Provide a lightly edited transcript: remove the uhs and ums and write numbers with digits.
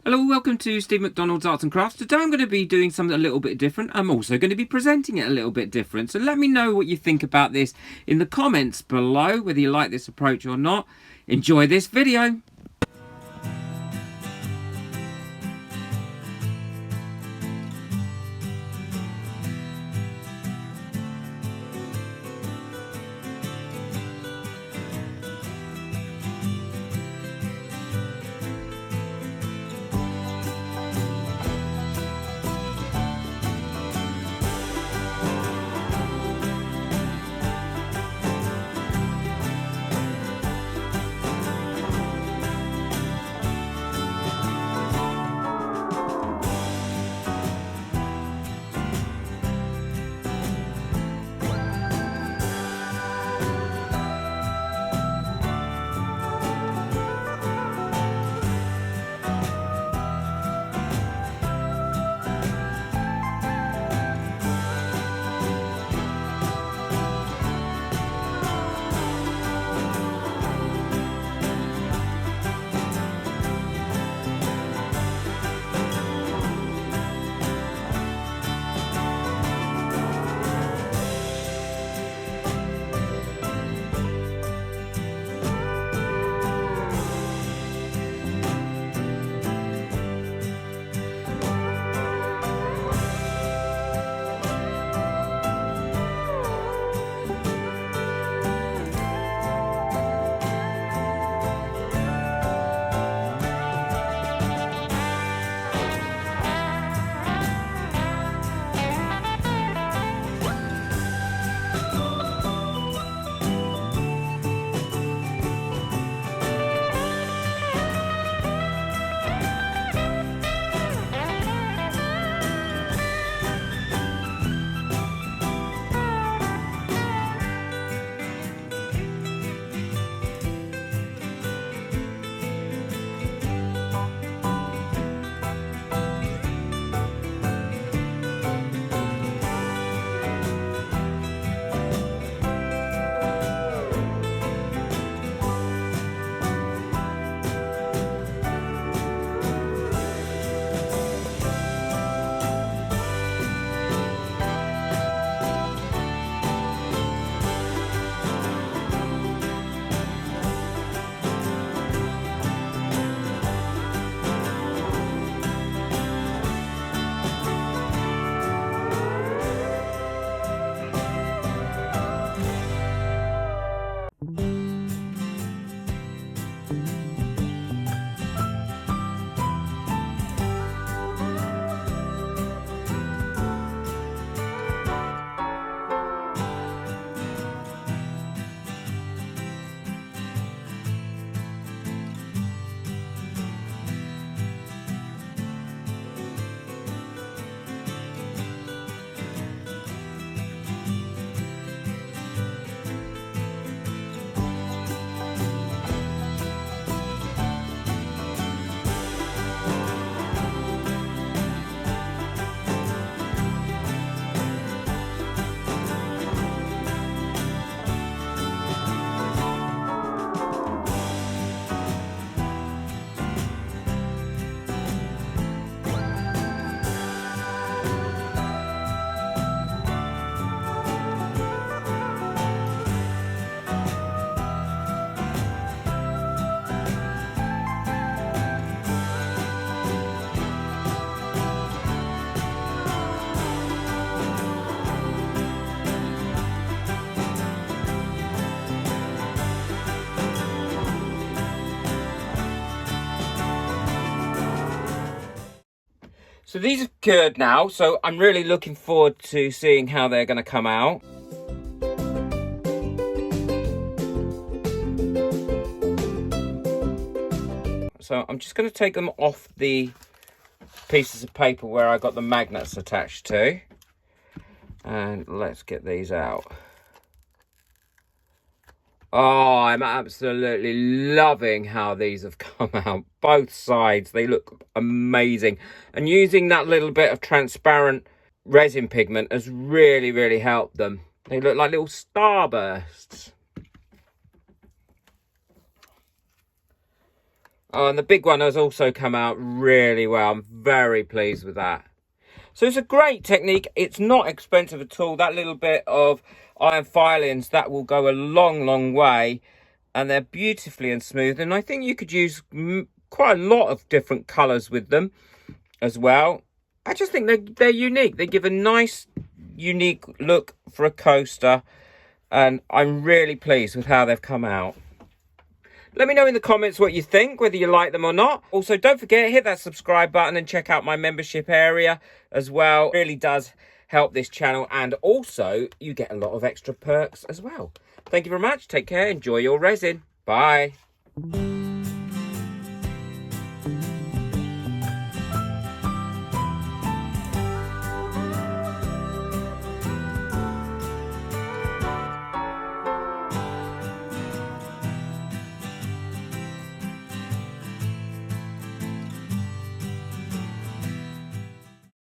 Hello, welcome to Steve McDonald's Arts and Crafts. Today I'm going to be doing something a little bit different. I'm also going to be presenting it a little bit different. So let me know what you think about this in the comments below, whether you like this approach or not. Enjoy this video. So these are cured now, so I'm really looking forward to seeing how they're going to come out. So I'm just going to take them off the pieces of paper where I got the magnets attached to. And let's get these out. Oh, I'm absolutely loving how these have come out. Both sides, they look amazing. And using that little bit of transparent resin pigment has really, really helped them. They look like little starbursts. Oh, and the big one has also come out really well. I'm very pleased with that. So it's a great technique. It's not expensive at all. That little bit of iron filings, that will go a long, long way. And they're beautifully and smooth. And I think you could use quite a lot of different colours with them as well. I just think they're unique. They give a nice, unique look for a coaster. And I'm really pleased with how they've come out. Let me know in the comments what you think, whether you like them or not. Also, don't forget, hit that subscribe button and check out my membership area as well. It really does help this channel. And also, you get a lot of extra perks as well. Thank you very much. Take care. Enjoy your resin. Bye.